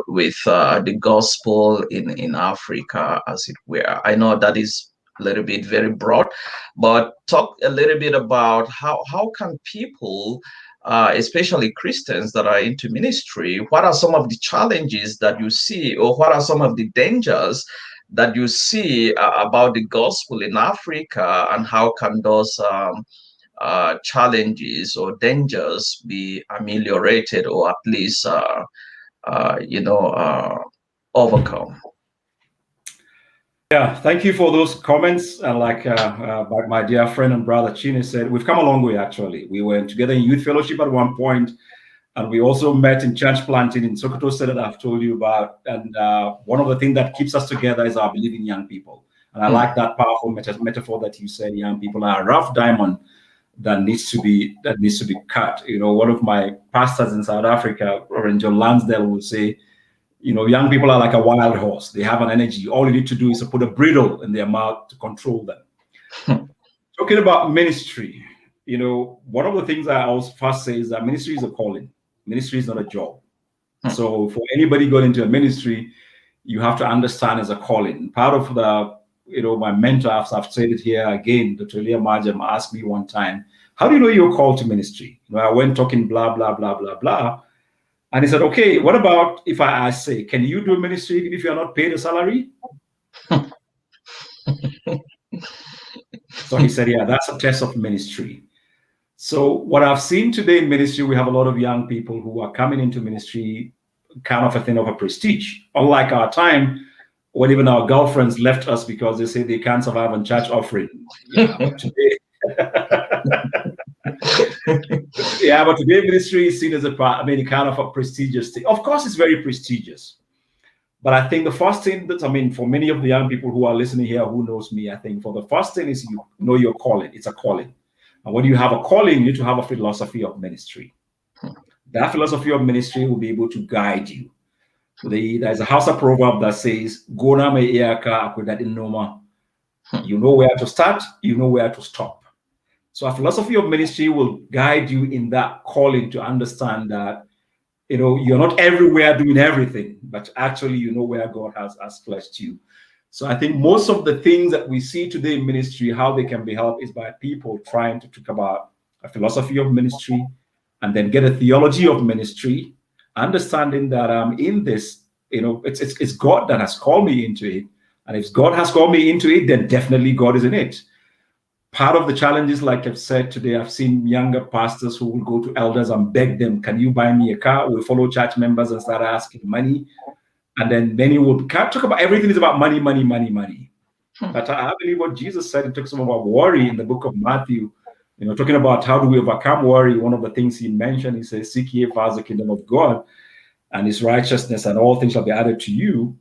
with the gospel in Africa, as it were. I know that is a little bit very broad, but talk a little bit about how can people, especially Christians that are into ministry, what are some of the challenges that you see, or what are some of the dangers that you see about the gospel in Africa, and how can those challenges or dangers be ameliorated, or at least overcome? Yeah, thank you for those comments. And like my dear friend and brother Chine said, we've come a long way, actually. We were together in youth fellowship at one point, and we also met in church planting in Sokoto State that I've told you about. And one of the things that keeps us together is our belief in young people. And I like that powerful metaphor that you said, young people are a rough diamond that needs to be cut. You know, one of my pastors in South Africa, Reverend John Lansdale, will say, you know, young people are like a wild horse. They have an energy. All you need to do is to put a bridle in their mouth to control them. Talking about ministry, you know, one of the things I always first say is that ministry is a calling. Ministry is not a job. So for anybody going into a ministry, you have to understand it's a calling. Part of the, you know, my mentor, I've said it here again, Dr. Elia Majem asked me one time, how do you know you're called to ministry? You know, I went talking blah, blah, blah, blah, blah. And he said, okay, what about if I say, can you do ministry even if you're not paid a salary? So he said, yeah, that's a test of ministry. So what I've seen today in ministry, we have a lot of young people who are coming into ministry kind of a thing of a prestige. Unlike our time, when even our girlfriends left us because they say they can't survive on church offering. Yeah, but today, but today ministry is seen as kind of a prestigious thing. Of course, it's very prestigious. But I think the first thing for many of the young people who are listening here, who knows me, I think for the first thing is you know your calling. It's a calling. And when you have a calling, you need to have a philosophy of ministry. That philosophy of ministry will be able to guide you. There's a Hausa proverb that says, "Gona me iyaka akwai daɗin noma." You know where to start, you know where to stop. So a philosophy of ministry will guide you in that calling to understand that, you know, you're not everywhere doing everything, but actually you know where God has placed you. So I think most of the things that we see today in ministry, how they can be helped is by people trying to talk about a philosophy of ministry and then get a theology of ministry, understanding that I'm in this, you know, it's God that has called me into it. And if God has called me into it, then definitely God is in it. Part of the challenges, like I've said today, I've seen younger pastors who will go to elders and beg them, can you buy me a car? We'll follow church members and start asking money. And then many will talk about everything is about money, money, money, money. But I believe what Jesus said, he talks about worry in the book of Matthew, you know, talking about how do we overcome worry. One of the things he mentioned, he says, seek ye first the kingdom of God and his righteousness, and all things shall be added to you.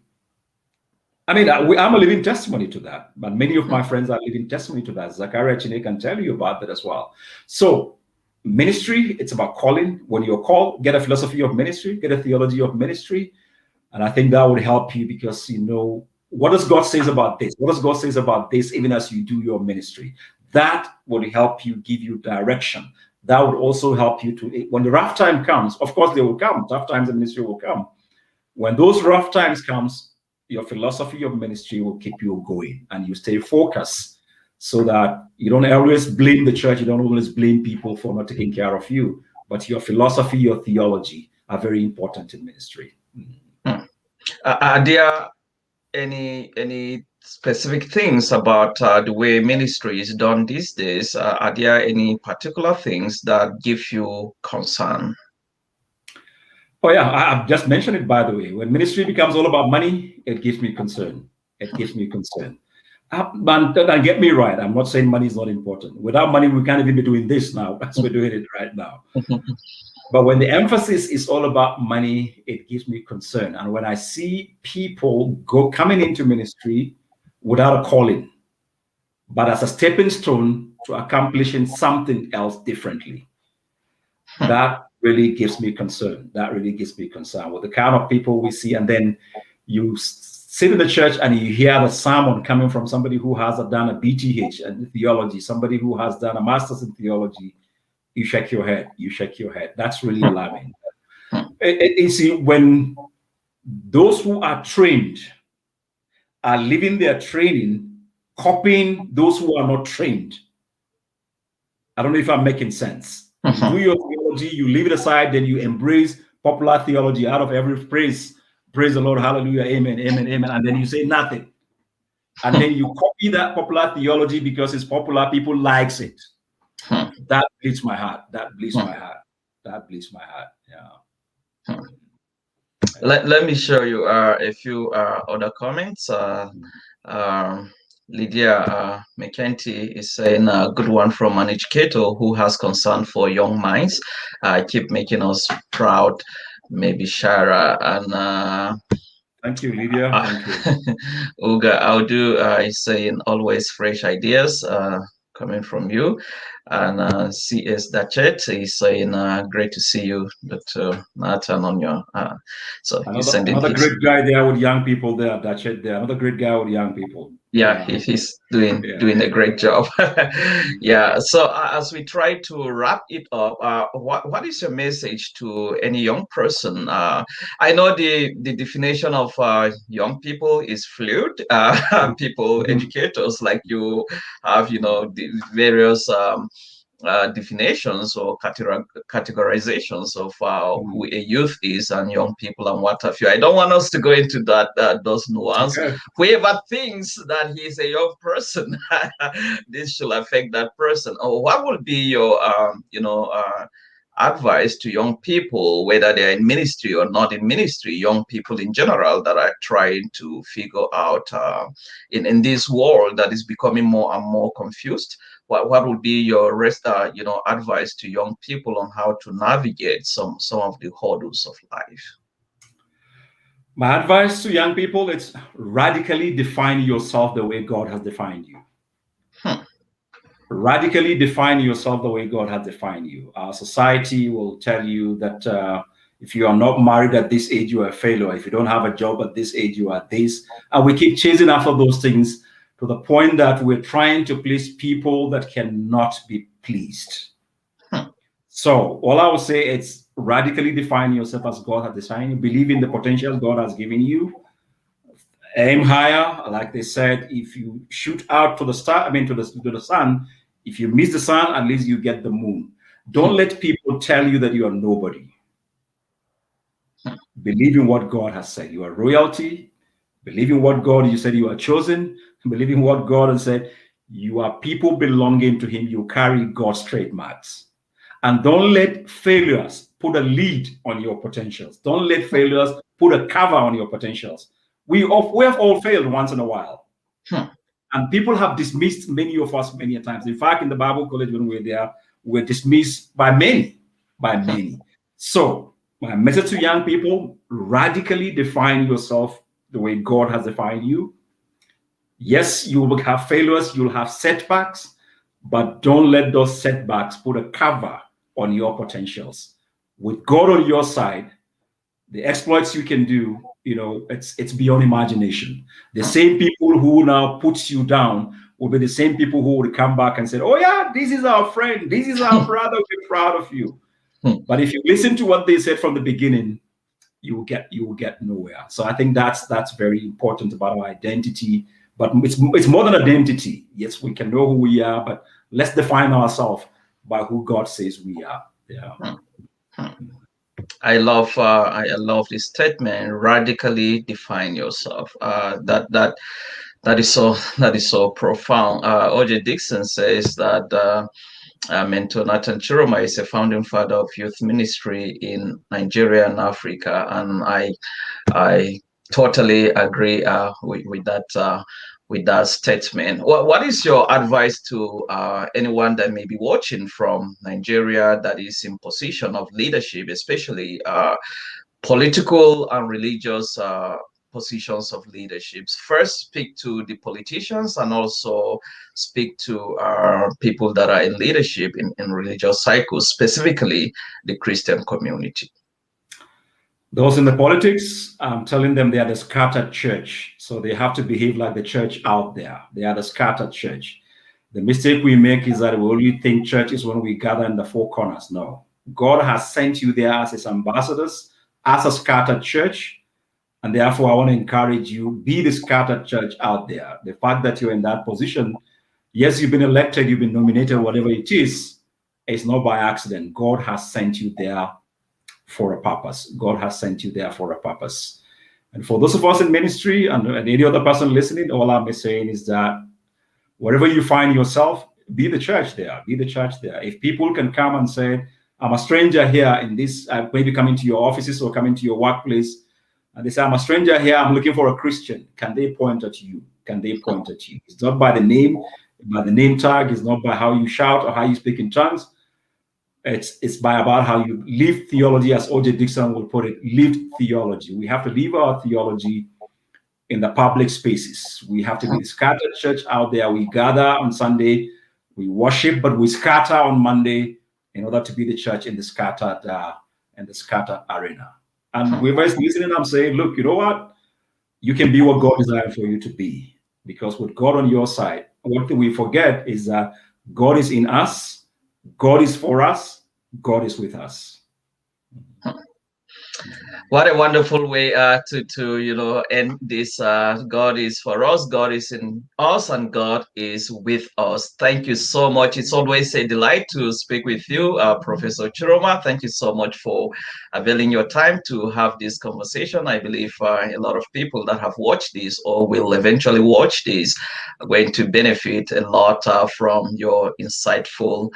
I mean, I'm a living testimony to that, but many of my friends are living testimony to that. Zachariah Chine can tell you about that as well. So ministry, it's about calling. When you're called, get a philosophy of ministry, get a theology of ministry. And I think that would help you because, you know, what does God say about this? What does God say about this, even as you do your ministry? That would help you, give you direction. That would also help you to, when the rough time comes, of course they will come, tough times in ministry will come. When those rough times comes, your philosophy of ministry will keep you going and you stay focused so that you don't always blame the church. You don't always blame people for not taking care of you, but your philosophy, your theology are very important in ministry. Are there any specific things about the way ministry is done these days? Are there any particular things that give you concern? Oh yeah, I've just mentioned it, by the way. When ministry becomes all about money, it gives me concern. It gives me concern. But don't get me right. I'm not saying money is not important. Without money, we can't even be doing this now as we're doing it right now. But when the emphasis is all about money, it gives me concern. And when I see people coming into ministry without a calling, but as a stepping stone to accomplishing something else differently, that really gives me concern. That really gives me concern with the kind of people we see. And then you sit in the church and you hear the sermon coming from somebody who has done a BTH in theology, somebody who has done a master's in theology. You shake your head. You shake your head. That's really alarming. You see, when those who are trained are living their training, copying those who are not trained. I don't know if I'm making sense. You do your theology, you leave it aside, then you embrace popular theology out of every praise. Praise the Lord, hallelujah, amen, amen, amen. And then you say nothing. And then you copy that popular theology because it's popular, people likes it. That bleeds my heart. That bleeds my heart. That bleeds my heart. Yeah. Let me show you a few other comments. Lydia McKenty is saying a good one from an educator who has concern for young minds. Keep making us proud. Maybe Shara and thank you, Lydia. Thank you. Uga Audu is saying always fresh ideas coming from you. And CS Dachet is saying great to see you, Dr. Nathan, on your so another great guy there with young people there, Dachet there. Another great guy with young people. Yeah, he's doing a great job. Yeah. So as we try to wrap it up, what is your message to any young person? I know the definition of young people is fluid. People, educators like you have, the various definitions or categorizations of who a youth is and young people and what have you. I don't want us to go into those nuances. Okay. Whoever thinks that he's a young person, this should affect that person. Or what would be your, advice to young people, whether they're in ministry or not in ministry, young people in general that are trying to figure out in this world that is becoming more and more confused? What would be your advice to young people on how to navigate some of the hurdles of life? My advice to young people is radically define yourself the way God has defined you. Radically define yourself the way God has defined you. Our society will tell you that if you are not married at this age, you are a failure. If you don't have a job at this age, you are this. And we keep chasing after those things to the point that we're trying to please people that cannot be pleased. So all I will say is radically define yourself as God has designed you. Believe in the potential God has given you. Aim higher. Like they said, if you shoot out to the star, to the sun, if you miss the sun, at least you get the moon. Don't let people tell you that you are nobody. Believe in what God has said. You are royalty. Believe in what God, you said you are chosen. Believe in what God has said. You are people belonging to him. You carry God's trademarks. And don't let failures put a lead on your potentials. Don't let failures put a cover on your potentials. We have all failed once in a while. And people have dismissed many of us many times. In fact, in the Bible college, when we were there, we were dismissed by many. So my message to young people, radically define yourself the way God has defined you. Yes, you will have failures, you'll have setbacks, but don't let those setbacks put a cover on your potentials. With God on your side, the exploits you can do, it's beyond imagination. The same people who now puts you down will be the same people who will come back and say, oh yeah, this is our friend, this is our brother, we're proud of you. But if you listen to what they said from the beginning, you will get nowhere. So I think that's very important about our identity. But it's more than identity. Yes, we can know who we are, but let's define ourselves by who God says we are. Yeah. I love this statement. Radically define yourself. That is so profound. O.J. Dixon says that Mentor Nathan Chiroma is a founding father of youth ministry in Nigeria and Africa, and I totally agree with that statement. What is your advice to anyone that may be watching from Nigeria that is in position of leadership, especially political and religious positions of leaderships? First, speak to the politicians and also speak to people that are in leadership in religious cycles, specifically the Christian community. Those in the politics, I'm telling them they are the scattered church. So they have to behave like the church out there. They are the scattered church. The mistake we make is that we only think church is when we gather in the four corners. No. God has sent you there as his ambassadors, as a scattered church. And therefore, I want to encourage you, be the scattered church out there. The fact that you're in that position, yes, you've been elected, you've been nominated, whatever it is, it's not by accident. God has sent you there for a purpose. God has sent you there for a purpose. And for those of us in ministry and any other person listening, all I'm saying is that wherever you find yourself, be the church there. Be the church there. If people can come and say, I'm a stranger here in this, maybe coming to your offices or coming to your workplace, and they say, I'm a stranger here, I'm looking for a Christian. Can they point at you? Can they point at you? It's not by the name tag. It's not by how you shout or how you speak in tongues. It's by about how you live theology, as O.J. Dixon will put it, lived theology. We have to live our theology in the public spaces. We have to be the scattered church out there. We gather on Sunday, we worship, but we scatter on Monday in order to be the church in the scattered arena. And whoever's listening, I'm saying, look, you know what? You can be what God designed for you to be. Because with God on your side, one thing we forget is that God is in us. God is for us. God is with us. What a wonderful way to end this. God is for us, God is in us, and God is with us. Thank you so much. It's always a delight to speak with you, Professor Chiroma. Thank you so much for availing your time to have this conversation. I believe a lot of people that have watched this or will eventually watch this are going to benefit a lot from your insightful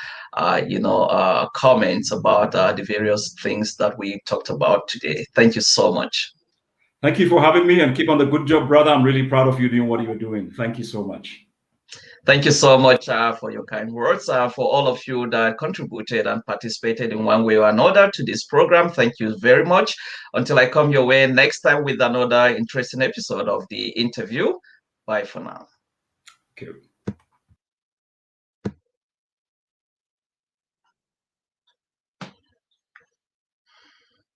comments about the various things that we talked about today. Thank you so much. Thank you for having me, and keep on the good job, brother. I'm really proud of you doing what you're doing. Thank you so much. Thank you so much for your kind words. For all of you that contributed and participated in one way or another to this program, thank you very much. Until I come your way next time with another interesting episode of The Interview. Bye for now. Okay.